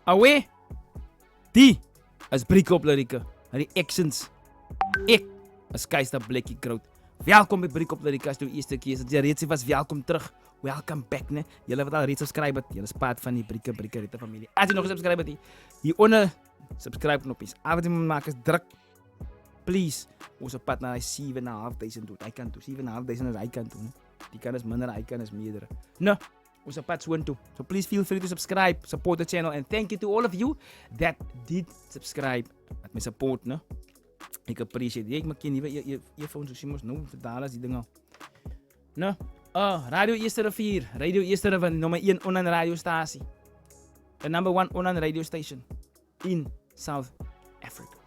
Away. Die is Briekop Lirieke. Reactions. Ek is Keister Blakkie Krout. Welkom by Briekop Lirieke as jou eerste keer is. As jy reeds was, welkom terug. Welcome back, né? Julle wat al reeds subscribe het, julle is part van die Brieke familie. As jy nog subscribe het, hieronder subscribe knoppies. Al wat jy moet maak is druk. Please, ons op pad na die 7.500 toe. Hy kan toe 7.500 is hy kan toe. Die kan is minder, hy kan is meerdere. Nou, ons op pad so toe. So please feel free to subscribe, support the channel, and thank you to all of you that did subscribe. At my support, no? Ek appreciate it. Ek maak hier nuwe earphones, so mos nou verdaal as die ding al. Nou, Radio Eerste Rivier, Radio Eerste Rivier, nummer 1 online radiostasie. The number 1 online radio station in South Africa.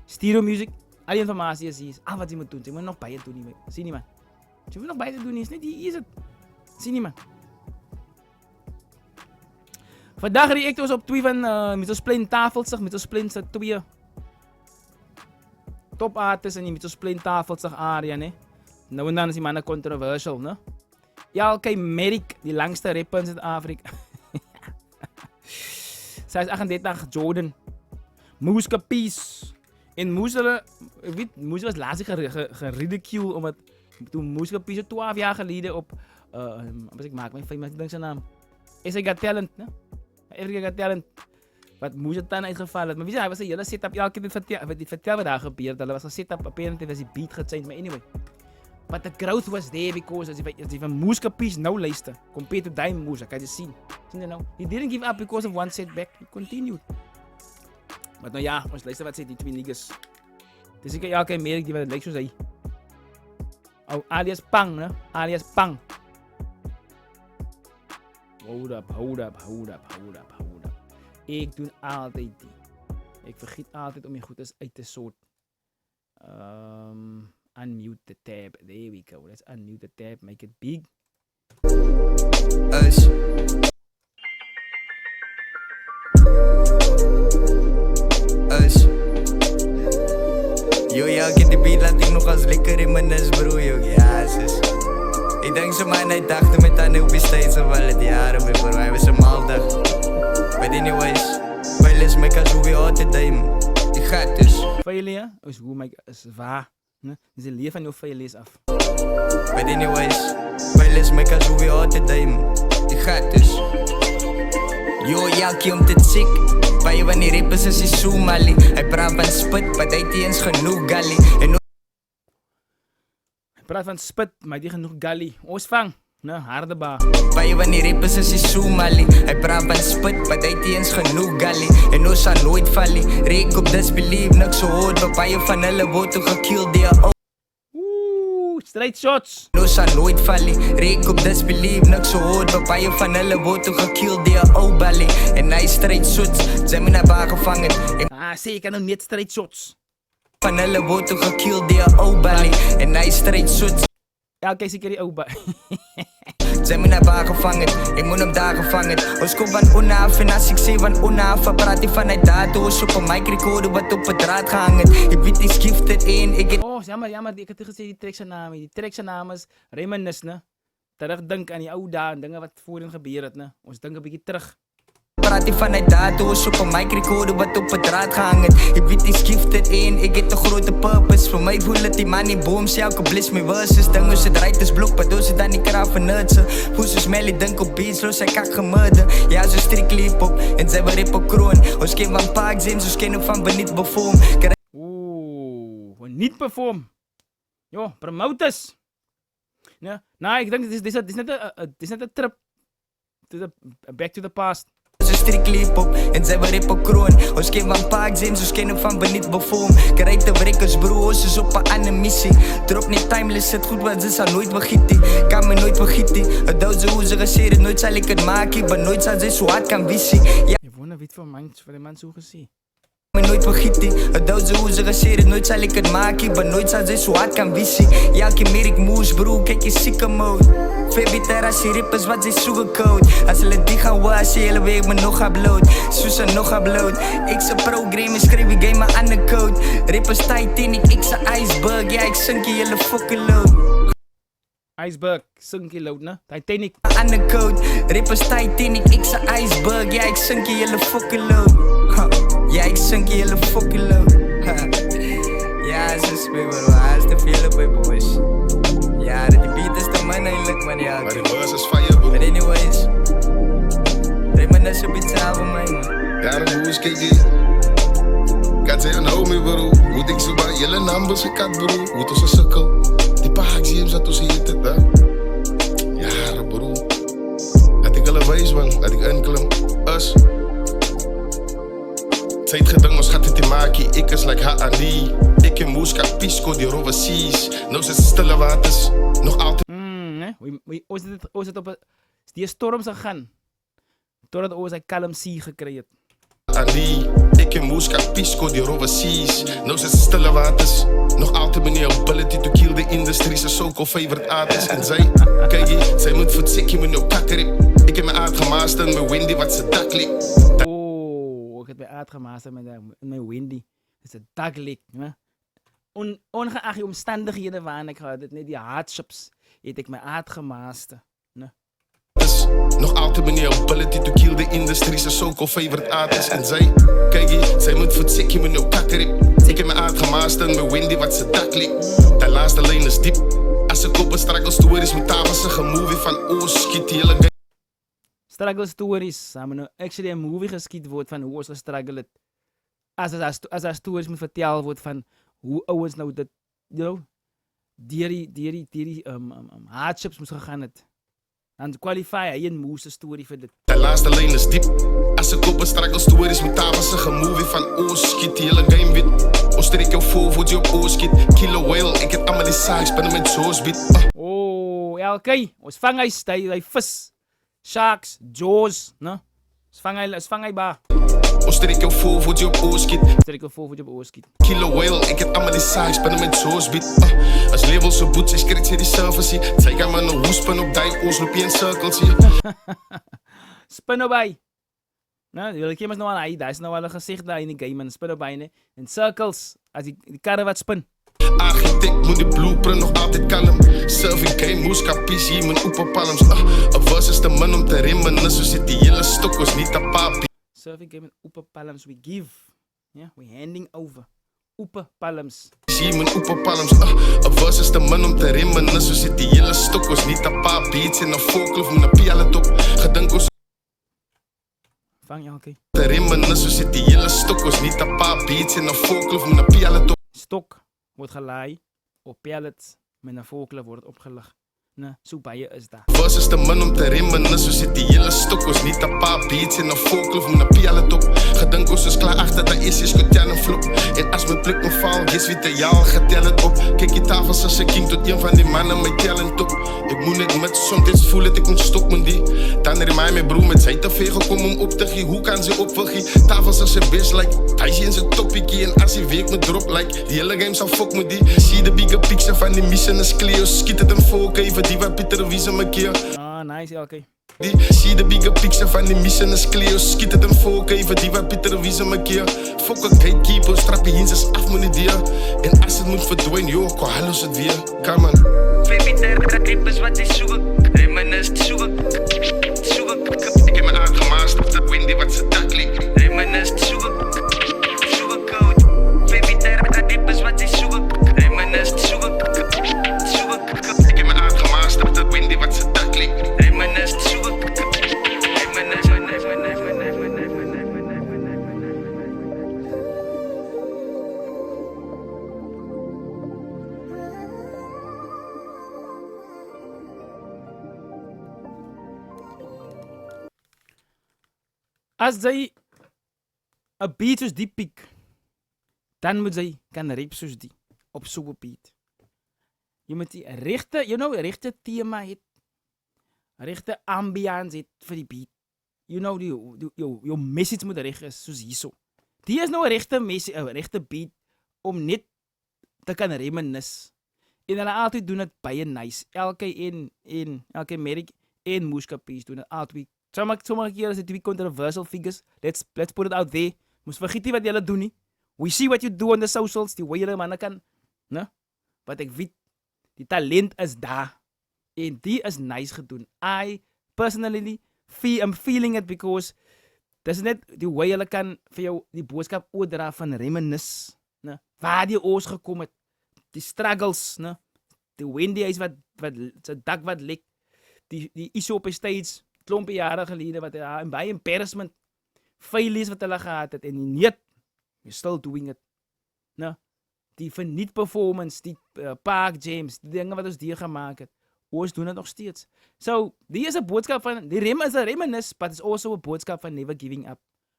Stereo music, al die informatie is hier. Al wat jy moet doen, jy moet nog baie doen nie. Sien nie man. Jy moet nog baie doen nie, is net hier is het. Sien nie man. Vandaag react ons op twee van met ons plein tafelsig, met ons plein se twee top artists en die met ons plein tafelsig area, ne. Nou en dan is die manne controversial, ne. Ja, okay, Merrick, die langste rapper in Suid-Afrika. Sy is 38, Jordan. Moose Capies. En Moose was laatst geridicule omdat toen Moose Capies 12 jaar geleden op wat ik maak, mijn denk zijn naam. SA Got Talent, ne? Afrika Got Talent. Wat Moose dan uitgevallen. Maar wie zei, hij was een hele setup. Elke keer vertel wat daar gebeurde. Dat was een setup. Apparently was die beat gechanged. Maar anyway. But the growth was there because as if a Moose Capies nou luister. Compared to die Moose. Kan je zien. Zie je nou? He didn't give up because of one setback. He continued. Maar nou ja, ons luister wat sê die twee niggas. Dis ek elke merk die wat lyk soos hy. Oh, alias Pang, né? Alias Pang. Hold up. Ek doen altyd die. Ek vergeet altyd om my goedes uit te sort. Unmute the tab. There we go. Let's unmute the tab. Make it big. Yo, ja, ik die beat laat ik nog als lekker in mijn nes, bro, yo, ja, sis. Ik denk zo man, hij dacht met aan op steeds al het jaren, bro, hij was een maaldag. But anyways, wij les me als hoe we altijd doen. Ik ga dus. Veilig, is hoe my is waar, né? Dis die leef van jou veilig af. But anyways, wij les me als hoe we altijd doen. Ik ga dus. Yo, ja, ik om te ziek. Baie van die rappers is die Somali. Hy praat van spit, maar hy het nie eens genoeg gali. Hy praat van spit, maar hy het nie genoeg gali. Ons vang, ne, harde ba. Baie van die rappers is die Somali. Hy praat van spit, maar hy het nie eens genoeg gali. En ons sal nooit vallie. Reek op disbelief, niks so hoort. Maar baie van hulle word toe gekill deur straight shots. No sal nooit vallie. Reek op disbelief, niks so hoort. Maar baie van hulle word toe gekill deur Obali. En hy straight shots, sy my na baan gevang het. Sê jy kan nou net straight shots. Van hulle word toe gekill deur Obali. En hy straight shots. Ja, kijk zeker die Obali. Sy my na baan gevang het, ek moet hom daar gevang het. Ons kom van onaf en as ek sê van onaf, praat die vanuit daar toe ons op 'n mic recorder wat op 'n draad gehang het. Ek weet nie skifted en ek het jammer, ek het gesê die track se naam, die track se naam is Reminisce, né? Terugdink aan die ou dae en dinge wat voorheen gebeur het, né? Ons dink 'n bietjie terug. Praat die vanuit daar toe ons op 'n mic recorder wat op 'n draad gehang het. Ek weet nie skifted en ek het 'n groot purpose. Vir my voel dit die money boom, elke bliss my verses. Ding ons het right is blok, maar ons het dan die kraaf van nutse. Voels soos Melly dink op beats, los ek kak gemurder. Ja, so strictly hip-hop en sy rap op kroon. Ons ken van Park James, ons ken van Beniet Perform. Niet perform. Jo, promoters. Ja, nou, ek dink dis net 'n trip to the back to the past. So strictly hip-hop en sy rap op kroon. Ons ken van Park James, ons ken van Beniet Perform. Krijg te brekkers bro, ons is op 'n ander missie. Drop net timeless, sit goed wat ze sal nooit vergiet nie. Kan my nooit vergiet nie. 'n Duizend hoe ze gesê het, nooit sal ek het maak nie, maar nooit sal sy so hard kan visie. Ja, jy wonder wie vir die man so gesê. My nooit vergiet nie. 'n Duizend hoe ze gesê het, nooit sal ek het maak nie, maar nooit sal sy so hard kan visie. Ja, ek merk moes bro, kyk jy sieke mode. Baby terras die rippers wat sy sugarcoat. As hulle die gaan was, sy hele week my nog upload. Soos hy nog upload. Ek se programme skryf die game my ander code. Rippers tight en ek se iceberg, ja ek sink die hele fucking load. Iceberg, sink jy loud, né? Titanic. Undercoat, rippers Titanic, ik sa iceberg. Ja, ik sink je hele fucking load. Ja, ik sink je hele fucking load. Ja, ze spelen bro, hij is te veel op je boys. Ja, die beat is te man eigenlijk, man. Ja, Maar die verse is fire, bro. but anyways, Raymond is een beetje aan van mij, man. Ja, dan hoe is kijken. Kat zeggen, hou me, bro. Moet ik zo bij jullie numbers gekat, bro. Moet ons een sukkel. Die paak zie hem zat tussen je te hè. Ja, bro. Had ik alle wijs, man. Had ik enkele us. Zij het gedang, ons gaat het in maken. Ik is like Haani. Ik in Moeska, Pisco, die overseas. Nou zit stille waters. Nog altijd. Né? Ons het op 'n die storms gegaan. Totdat ons hy kalm see gekry het. Ali, ik in Moeska, Pisco, die overseas. Nou zit stille waters. Nog altijd meneer ability to kill the industry. Ze so-called favorite artist. En zij, kijk je, zij moet voetzikken met nou kakkerip. Ik heb me uitgemaast en mijn Wendy wat ze dak likt. Oh, ek het my uitgemaster met my Wendy. Dis 'n daglik, né? Ongeag die omstandighede waarin ek gehad het, net die hardships, het ek my uitgemaster, né? Nog altijd meneer ability to kill the industry. Ze so-called favorite artist. En zij, kijk je, zij moet voetzikken met nou kakkerip. Ik heb me uitgemaast en mijn Wendy wat ze dak likt. De laatste lijn is diep. Als ik op een struggle stories met tafel zeg een movie van oh shit, die hele game. Struggle stories, samen nou actually 'n movie geskiet word van hoe ons gestruggle het. As daar stories moet vertel word van hoe ouens nou dit, you know, die hardships moes gegaan het. Dan qualify hy 'n moose story vir dit. De laatste lijn is diep. Als ik op een struggle stories met tafel zeg een movie van oh shit, die hele game wit. Ons streek jou voor, word je op oh shit. Kilo whale, ik heb allemaal die saaks, ben met zo's beat. Oh, LK, ons vang hy vis. Sharks, jaws, né? Ons vang hy ba. Ons streek jou voor, word je op oh shit. Steek jou voor op oorskiet. Kilo whale, ik heb allemaal die saaks, ben met zo's beat. Als label zo boet, zij skrit je die servers hier. Zij gaan maar een hoespen op die oors, loop je in cirkels hier. Spin op by. Nou, die keer is nou al hy, daar is nou al 'n gezicht daar in die game, en spin op by, ne? In circles, as die karre wat spin. Architect moet die blueprint nog altijd kalm. Serving game, moes kapies hier, mijn oeperpalms. Een verse is te min om te remmen, zo zit die hele stok, was niet te papi. Surfing game met oepe palms we give. Yeah, we handing over. Oepe palms. Zie mijn oeperpalms. Een verse is te min om te remmen, zo zit die hele stok, was niet te papi. Iets in een folkloof met een pialet op. Gedink ons Vang je, oké. te remmen, zo zit die hele stok, was niet te papi. Iets in een folkloof met een pialet op. Stok wordt gelaai op pallets met een volkleur wordt opgelegd. Nee, zo baie is dat. Verse is te min om te remmen, zo zit die hele stok, was niet te papi. Iets in een folkloof met een pialet op. Gedink ons is klaar achter, dat is goed aan een flop. En als mijn pluk me val, gis wie te jou, getel het op. Kijk die tafels als een king tot een van die mannen met talent op. Ik moet net met soms voel het, ik moet stop me die. Dan remind mijn broer met zij te veel gekomen om op te gaan. Hoe kan ze opweggen? Tafels als een best like. Hij is in zijn toppiekie en als hij week me drop like. Die hele game zal fuck me die. Zie de bigger picture van die mission is Cleo. Schiet het hem volk even, die wat Pieter wie ze me keer. Ah, nice, oké. Zie de bigger picture van die mission is Cleo. Schiet het hem volk even, die wat Pieter wie ze me keer. Fuck a gatekeeper, strap je hinses af moet die. En als het moet verdwijnen, joh, ko hallo's het weer. Come on. Baby, daar rippers wat is zoek. Reminisce zoek. Ik heb me uitgemaast op de Wendy wat ze dak likt. Reminisce zoek. Code. Baby, daar rippers wat is zoek. Reminisce zoek. Ik heb me uitgemaast op de Wendy wat ze dak likt. Reminisce zoek. As jy 'n beat soos die piek, dan moet jy kan rap soos die op so 'n beat. Jy moet die regte tema het, regte ambiance het vir die beat. You know jou message moet reg is soos hierso. Die is nou 'n regte beat om net te kan reminisce. En hulle altyd doen dit baie nice. Elke merk en Moeskapies doen dit altyd. Sommige keer is dit twee controversial figures. Let's put it out there. Moes vergeet nie wat julle doen nie. We see what you do on the socials. Die way julle manne kan, né? Wat ek weet, die talent is daar. En die is nice gedoen. I personally I'm feeling it because dis net die way hulle kan vir jou die boodskap oordra van reminisce, né? Waar die oos gekom het, die struggles, né? Die windy is wat se dak wat lek, die issue op die stage klompie jare gelede wat en baie embarrassment failures wat hulle gehad het en net you're still doing it. Nou, die verniet performance, die Park James, die dinge wat ons hier gemaak het. Ons doen dit nog steeds. So, die is 'n boodskap van die rem is 'n reminisce, but it's also 'n boodskap van never giving up.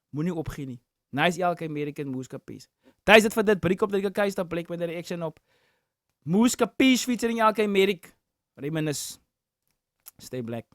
Moenie opgee nie. Nice elke American Moeskapies. Dis dit vir dit breek op dat Keister Black met 'n reaction op Moeskapies featuring elke American Reminisce. Stay black.